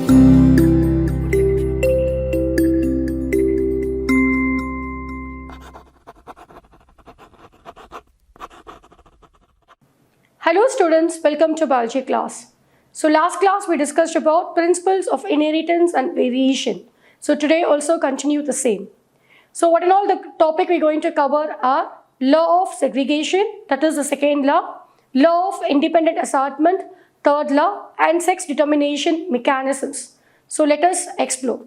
Hello students, welcome to biology class. So last class we discussed about principles of inheritance and variation. So today also continue the same. So what and all the topic we're going to cover are law of segregation, that is the second law of independent assortment, third law, and sex determination mechanisms. So let us explore.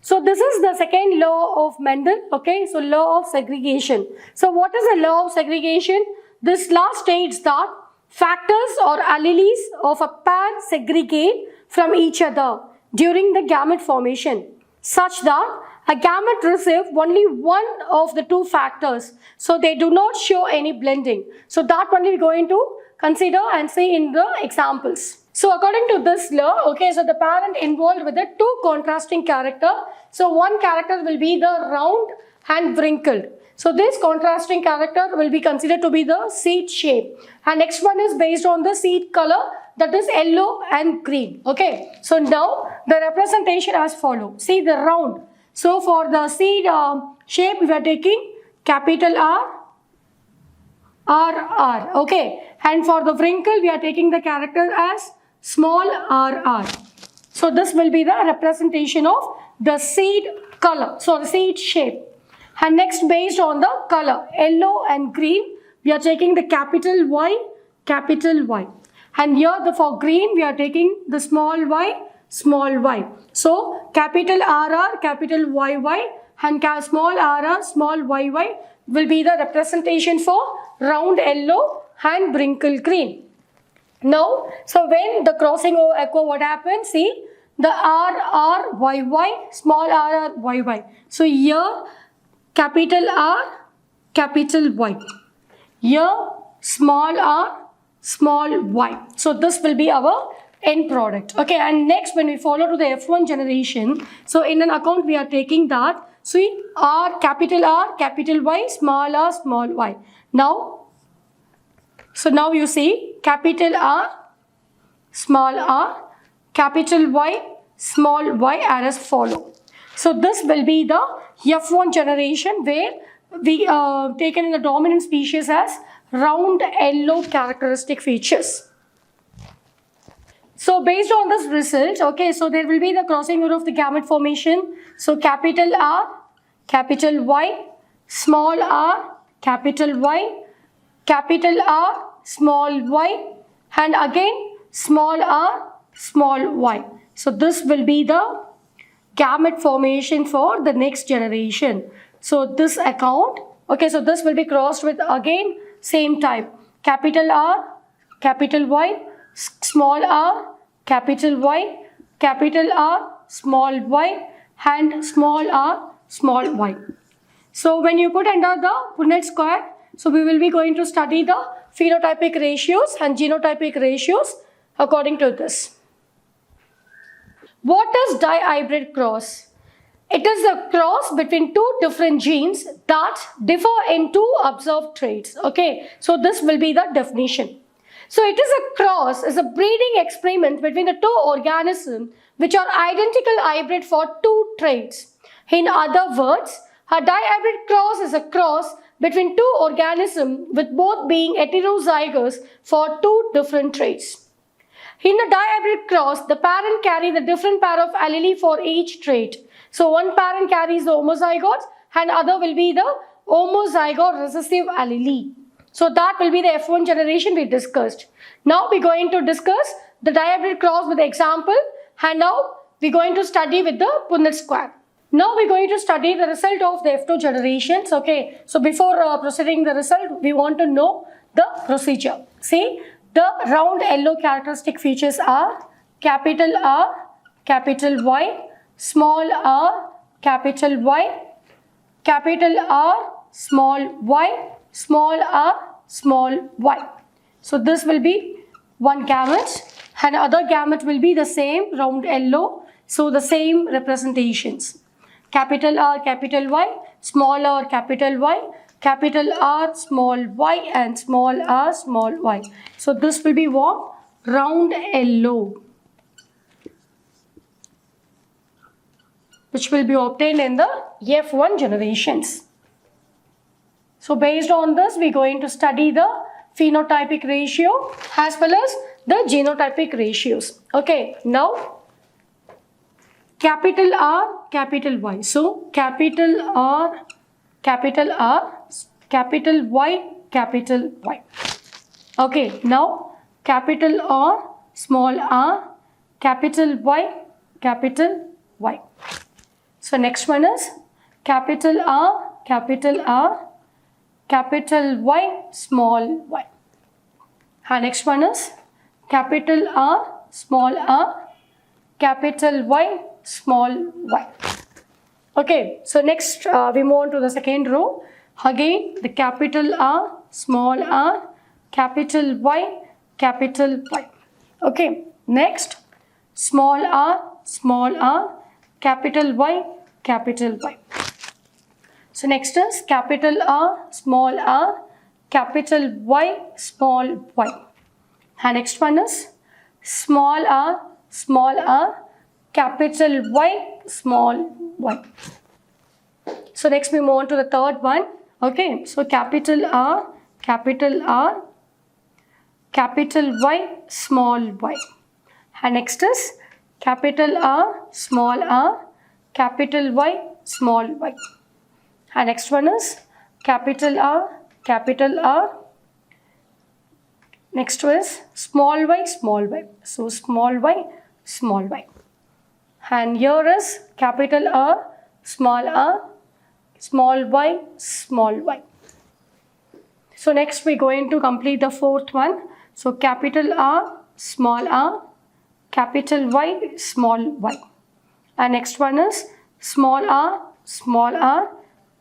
So this is the second law of Mendel, okay, so law of segregation. So what is the law of segregation? This law states that factors or alleles of a pair segregate from each other during the gamete formation such that a gamete receives only one of the two factors. So they do not show any blending. So that only we are going to consider and see in the examples. So according to this law, okay, so the parent involved with the two contrasting character. So one character will be the round and wrinkled. So this contrasting character will be considered to be the seed shape. And next one is based on the seed color, that is yellow and green. Okay. So now the representation as follows. See the round. So for the seed shape we are taking capital R. Okay. And for the wrinkle we are taking the character as small r. So this will be the representation of the seed color. So the seed shape. And next, based on the color, yellow and green, we are taking the capital Y. And here for green, we are taking the small y. So, capital RR, capital YY, and small rr, small yy will be the representation for round yellow and wrinkle green. Now, so when the crossing over echo, what happens? See, the RR, small rr, yy. So, here, capital R, capital Y. Here, small r, small y. So this will be our end product. Okay, and next when we follow to the F1 generation, so in an account we are taking that, see R, capital Y, small r, small y. Now, so now you see capital R, capital Y, small y as follow. So this will be the F1 generation where we taken in the dominant species as round yellow characteristic features. So based on this result, okay, so there will be the crossing over of the gamete formation. So capital R, capital Y, small r, capital Y, capital R, small y, and again small r, small y. So this will be the gamete formation for the next generation. So this account, okay, so this will be crossed with again same type, capital R, capital Y, small r, capital Y, capital R, small y, and small r, small y. So when you put under the Punnett square, so we will be going to study the phenotypic ratios and genotypic ratios according to this. What is dihybrid cross? It is a cross between two different genes that differ in two observed traits. Okay, so this will be the definition. So it is a cross, is a breeding experiment between the two organisms which are identical hybrid for two traits. In other words, a dihybrid cross is a cross between two organisms with both being heterozygous for two different traits. In a dihybrid cross, the parent carries the different pair of allele for each trait. So one parent carries the homozygotes and other will be the homozygote recessive allele. So that will be the F1 generation we discussed. Now we are going to discuss the dihybrid cross with the example, and now we are going to study with the Punnett square. Now we are going to study the result of the F2 generations. Okay, so before proceeding the result, we want to know the procedure. See, the round yellow characteristic features are capital R, capital Y, small r, capital Y, capital R, small y, small r, small y. So this will be one gamete and other gamete will be the same round yellow. So the same representations. Capital R, capital Y, small r, capital Y, capital R, small y, and small r, small y. So this will be what? Round yellow. which will be obtained in the F1 generations. So based on this, we're going to study the phenotypic ratio as well as the genotypic ratios. Okay, now capital R, capital Y. So capital R, capital R, capital Y, capital Y. Okay, now capital R, small r, capital Y, capital Y. So next one is capital R, capital R, capital Y, small y. And next one is capital R, small r, capital Y, small y. Okay, so next we move on to the second row. Again, the capital R, small r, capital Y, capital Y. Okay, next small r, capital Y, capital Y. So next is capital R, capital Y, small y. And next one is small r, capital Y, small y. So next we move on to the third one. Okay, so capital R, capital Y, small y. And next is capital R, capital Y, small y. And next one is capital R. Next one is small y. So small y. And here is capital R, small y. So next we're going to complete the fourth one. So capital R, capital Y, small y. And next one is small r,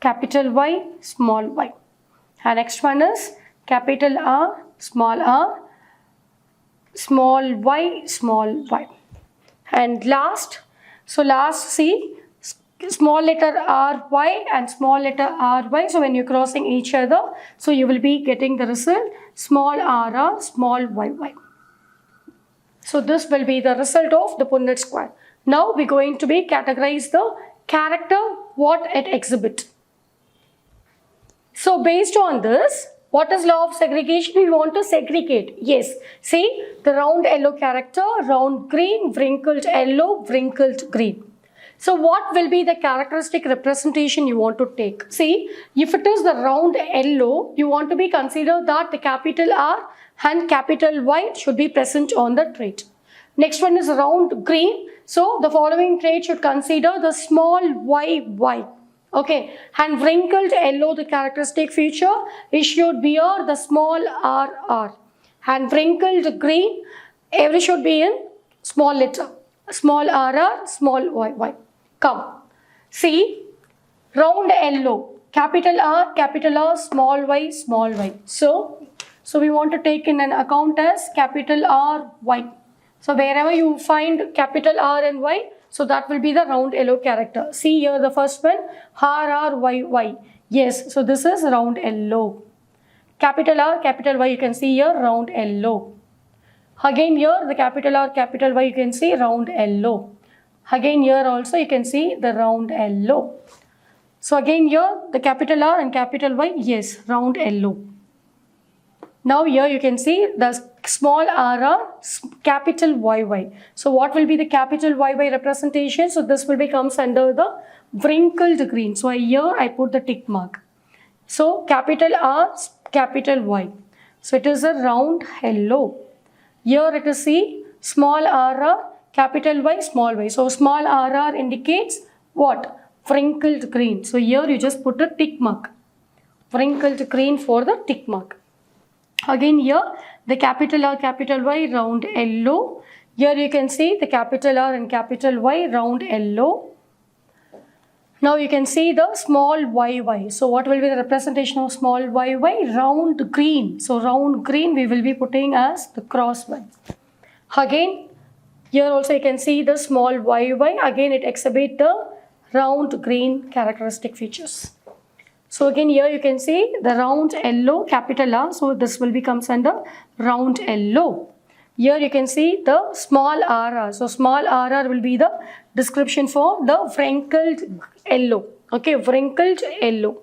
capital Y, small y. And next one is capital R, small y, small y. And last see small letter ry and small letter ry. So when you're crossing each other, so you will be getting the result small rr, small yy. So this will be the result of the Punnett square. Now we're going to be categorize the character what it exhibits. So based on this, what is law of segregation? We want to segregate. Yes. See the round yellow character, round green, wrinkled yellow, wrinkled green. So what will be the characteristic representation you want to take? See, if it is the round yellow, you want to be consider that the capital R and capital Y should be present on the trait. Next one is round green. So the following trait should consider the small y. Okay, and wrinkled yellow, the characteristic feature, it should be the small r. And wrinkled green, every should be in small letter, small r, small y. Come, see, round yellow, capital R, small y. So we want to take in an account as capital R, Y. So wherever you find capital R and Y, so that will be the round yellow character. See here the first one, R, Y. Yes, so this is round yellow. Capital R, capital Y, you can see here round yellow. Again here the capital R, capital Y, you can see round yellow. Again here also you can see the round yellow. So again here the capital R and capital Y, yes, round yellow. Now here you can see the small r, capital YY. So what will be the capital YY representation? So this will comes under the wrinkled green. So here I put the tick mark. So capital R, capital Y. So it is a round yellow. Here it is see small r, capital Y, small y. So small r indicates what? Wrinkled green. So here you just put a tick mark. Wrinkled green for the tick mark. Again here the capital R, capital Y, round yellow. Here you can see the capital R and capital Y, round yellow. Now you can see the small yy. So what will be the representation of small yy? Round green. So round green we will be putting as the cross one. Again here also you can see the small yy. Again it exhibits the round green characteristic features. So again here you can see the round yellow, capital R. So this will becomes under round yellow. Here you can see the small r. So small r will be the description for the wrinkled yellow. Okay, wrinkled yellow.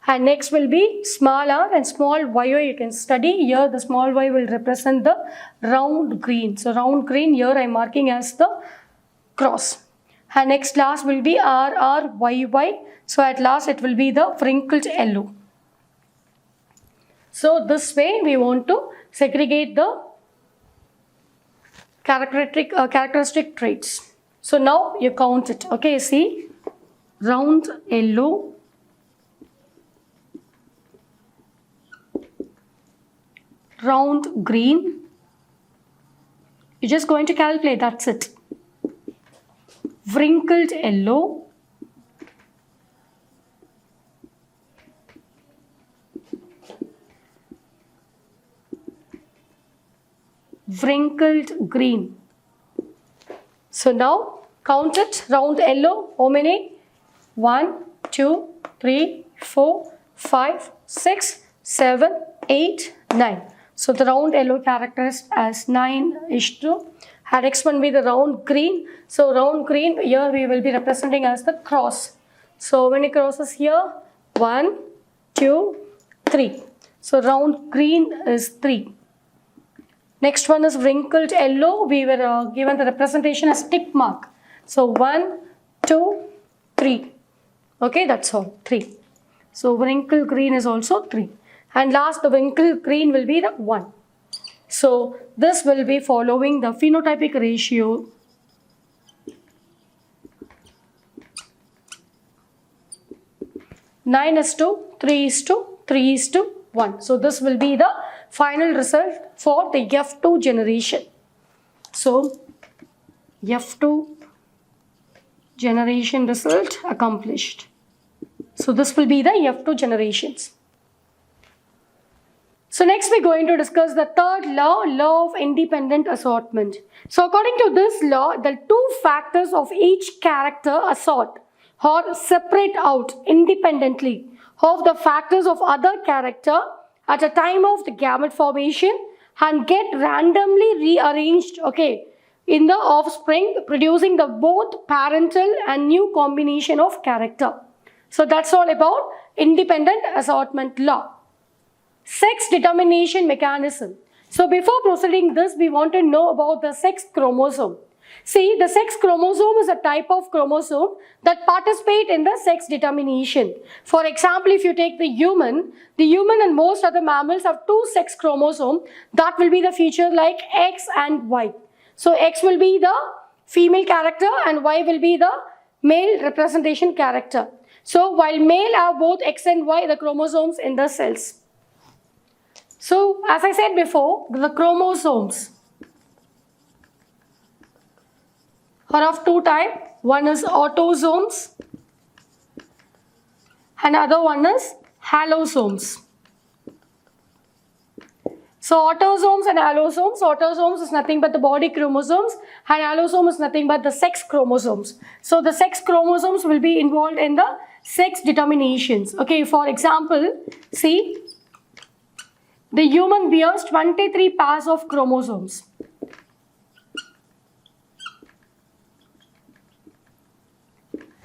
And next will be small r and small y you can study. Here the small y will represent the round green. So round green here I am marking as the cross. And next last will be r r y y. So at last it will be the wrinkled yellow. So this way we want to segregate the characteristic traits. So now you count it. Okay, see, round yellow, round green. You're just going to calculate, that's it. Wrinkled yellow, wrinkled green. So now count it. Round yellow, how many? 1, 2, 3, 4, 5, 6, 7, 8, 9. So the round yellow characterized as 9:2. And next one will be the round green. So round green here we will be representing as the cross. So how many crosses here? 1, 2, 3. So round green is 3. Next one is wrinkled yellow. We were given the representation as tick mark. So 1, 2, 3. Okay, that's all. 3. So wrinkled green is also 3. And last, the wrinkled green will be the 1. So this will be following the phenotypic ratio. Nine is to 3 is to 1. So this will be the final result for the F2 generation. So F2 generation result accomplished. So this will be the F2 generations. So next we're going to discuss the third law, law of independent assortment. So according to this law, the two factors of each character assort or separate out independently of the factors of other character at a time of the gamete formation and get randomly rearranged, okay, in the offspring, producing the both parental and new combination of character. So that's all about independent assortment law. Sex determination mechanism. So before proceeding this, we want to know about the sex chromosome. See, the sex chromosome is a type of chromosome that participate in the sex determination. For example, if you take the human and most other mammals have two sex chromosomes that will be the feature like X and Y. So X will be the female character and Y will be the male representation character. So while male have both X and Y, the chromosomes in the cells. So as I said before, the chromosomes are of two types. One is autosomes and other one is allosomes. So autosomes and allosomes, autosomes is nothing but the body chromosomes and allosome is nothing but the sex chromosomes. So the sex chromosomes will be involved in the sex determinations. Okay, for example, see, the human bears 23 pairs of chromosomes.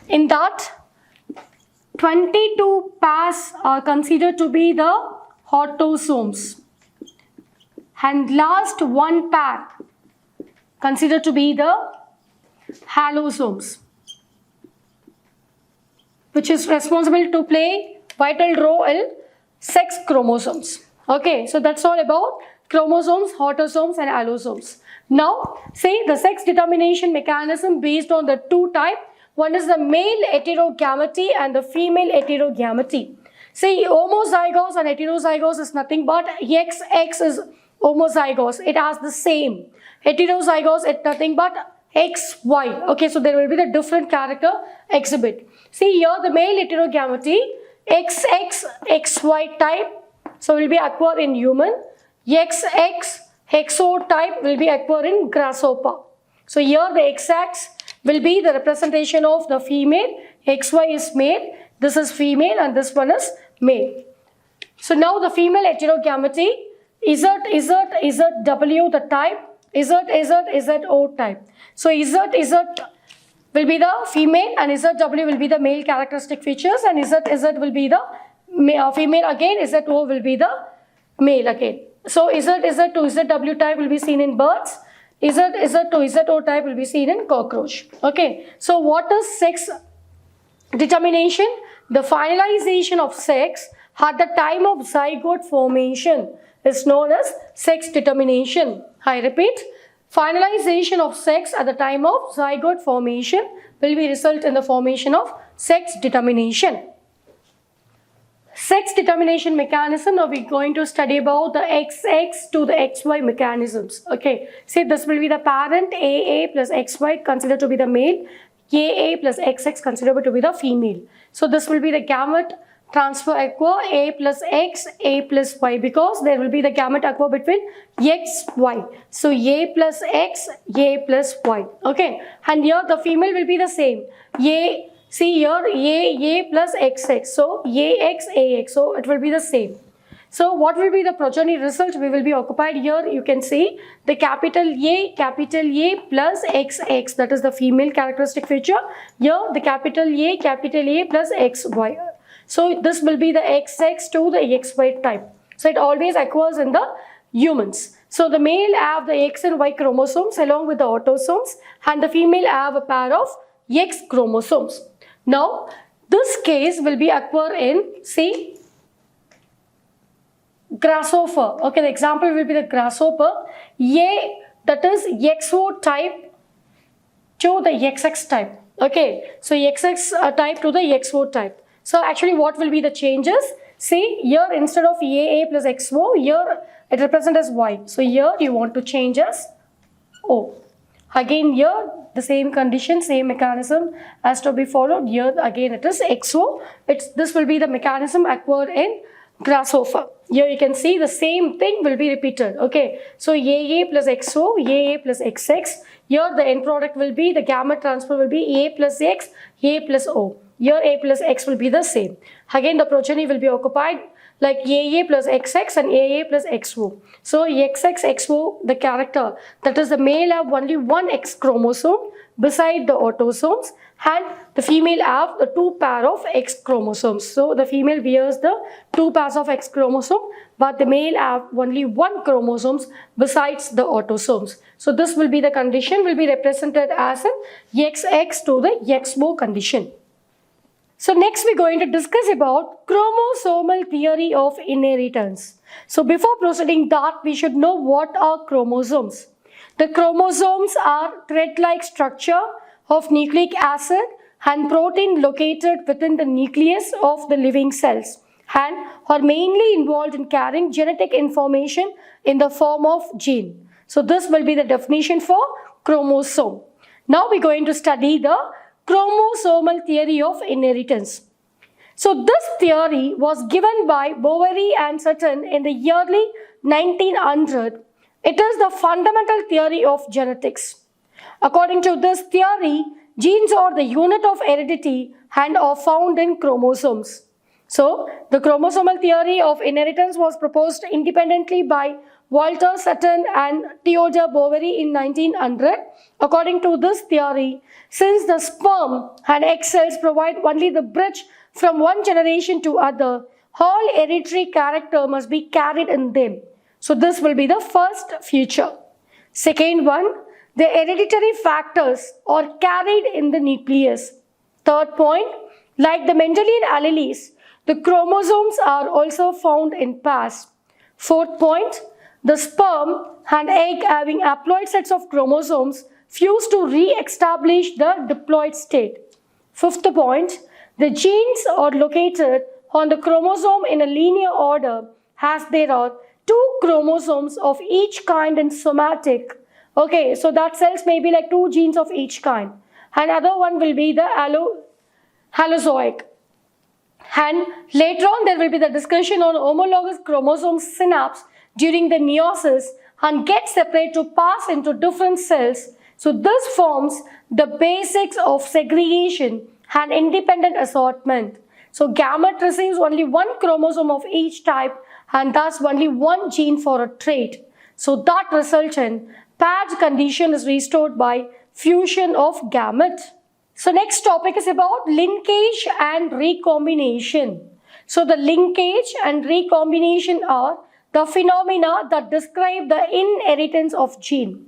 In that, 22 pairs are considered to be the autosomes. And last one pair considered to be the allosomes, which is responsible to play vital role in sex chromosomes. Okay, so that's all about chromosomes, autosomes and allosomes. Now, say the sex determination mechanism based on the two types. One is the male heterogamety and the female heterogamety. See, homozygous and heterozygous is nothing but XX is homozygous. It has the same. Heterozygous is nothing but XY. Okay, so there will be the different character exhibit. See here the male heterogamety XX XY type. So will be occur in human. XX hexo type will be occur in grasshopper. So here the XX will be the representation of the female. XY is male. This is female and this one is male. So now the female heterogamety ZW the type, ZO type. So Z will be the female and ZW will be the male characteristic features, and ZZ will be the female again, ZO will be the male again. So ZZ to ZW type will be seen in birds, ZZ to ZO type will be seen in cockroach. Okay, so what is sex determination? The finalization of sex at the time of zygote formation is known as sex determination. I repeat, finalization of sex at the time of zygote formation will be result in the formation of sex determination. Sex determination mechanism, now we're going to study about the XX to the XY mechanisms. Okay, see, this will be the parent AA plus XY considered to be the male, AA plus XX considered to be the female. So this will be the gamete transfer occur A plus X, A plus Y, because there will be the gamete occur between X, Y. So A plus X, A plus Y. Okay, and here the female will be the same. A, see here A plus XX. So AX, AX. So it will be the same. So what will be the progeny result? We will be occupied here. You can see the capital A plus XX. That is the female characteristic feature. Here the capital A plus XY. So this will be the XX to the XY type. So it always occurs in the humans. So the male have the X and Y chromosomes along with the autosomes, and the female have a pair of X chromosomes. Now this case will be occur in, see, grasshopper. Okay, the example will be the grasshopper. A, that is XO type to the XX type. Okay, so XX type to the XO type. So actually what will be the changes? See, here instead of AA plus XO, here it represents as Y. So here you want to change as O. Again here the same condition, same mechanism has to be followed. Here again it is XO. This will be the mechanism occurred in grasshopper. Here you can see the same thing will be repeated. Okay, so AA plus XO, AA plus XX. Here the end product will be, the gamete transfer will be A plus X, A plus O. Here A plus X will be the same. Again the progeny will be occupied like AA plus XX and AA plus XO. So XX, XO, the character, that is the male have only one X chromosome beside the autosomes, and the female have the two pair of X chromosomes. So the female bears the two pairs of X chromosome, but the male have only one chromosomes besides the autosomes. So this will be the condition, will be represented as an XX to the XO condition. So next we're going to discuss about chromosomal theory of inheritance. So before proceeding that, we should know what are chromosomes. The chromosomes are thread-like structure of nucleic acid and protein located within the nucleus of the living cells, and are mainly involved in carrying genetic information in the form of gene. So this will be the definition for chromosome. Now we're going to study the chromosomal theory of inheritance. So this theory was given by Boveri and Sutton in the early 1900. It is the fundamental theory of genetics. According to this theory, genes are the unit of heredity and are found in chromosomes. So the chromosomal theory of inheritance was proposed independently by Walter Sutton and Theodore Boveri in 1900. According to this theory, since the sperm and egg cells provide only the bridge from one generation to other, all hereditary character must be carried in them. So this will be the first feature. Second one, the hereditary factors are carried in the nucleus. Third point, like the Mendelian alleles, the chromosomes are also found in pairs. Fourth point, the sperm and egg having haploid sets of chromosomes fuse to re-establish the diploid state. Fifth point, the genes are located on the chromosome in a linear order as there are two chromosomes of each kind in somatic. Okay, so that cells may be like two genes of each kind. And other one will be the halozoic. And later on there will be the discussion on homologous chromosome synapse during the meiosis and get separate to pass into different cells. So this forms the basics of segregation and independent assortment. So gamete receives only one chromosome of each type and thus only one gene for a trait. So that results in paired condition is restored by fusion of gamete. So next topic is about linkage and recombination. So the linkage and recombination are the phenomena that describe the inheritance of gene.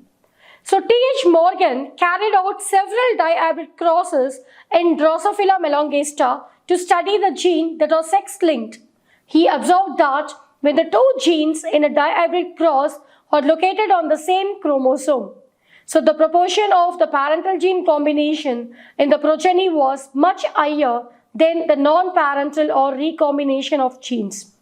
So T.H. Morgan carried out several dihybrid crosses in Drosophila melongasta to study the gene that are sex-linked. He observed that when the two genes in a dihybrid cross are located on the same chromosome, so the proportion of the parental gene combination in the progeny was much higher than the non-parental or recombination of genes.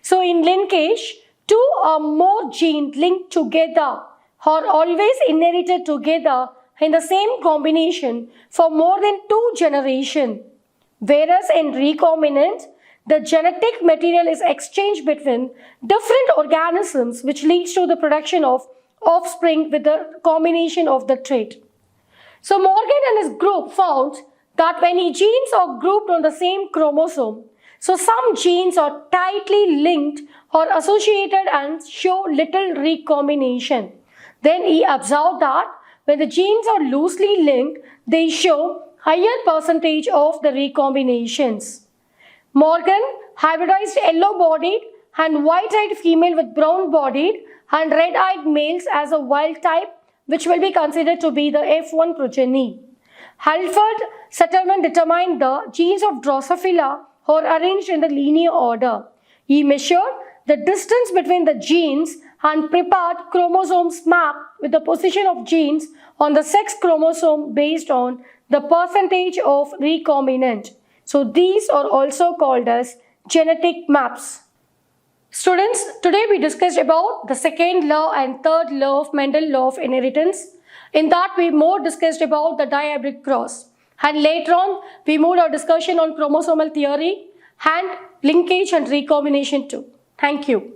So in linkage, two or more genes linked together are always inherited together in the same combination for more than 2 generations. Whereas in recombinant, the genetic material is exchanged between different organisms, which leads to the production of offspring with the combination of the trait. So Morgan and his group found that when genes are grouped on the same chromosome, so some genes are tightly linked or associated and show little recombination. Then he observed that when the genes are loosely linked, they show higher percentage of the recombinations. Morgan hybridized yellow-bodied and white-eyed female with brown-bodied and red-eyed males as a wild type, which will be considered to be the F1 progeny. Halford Sutherland determined the genes of Drosophila are arranged in the linear order. He measured the distance between the genes and prepared chromosomes map with the position of genes on the sex chromosome based on the percentage of recombinant. So these are also called as genetic maps. Students, today we discussed about the second law and third law of Mendel law of inheritance. In that we more discussed about the dihybrid cross. And later on we moved our discussion on chromosomal theory and linkage and recombination too. Thank you.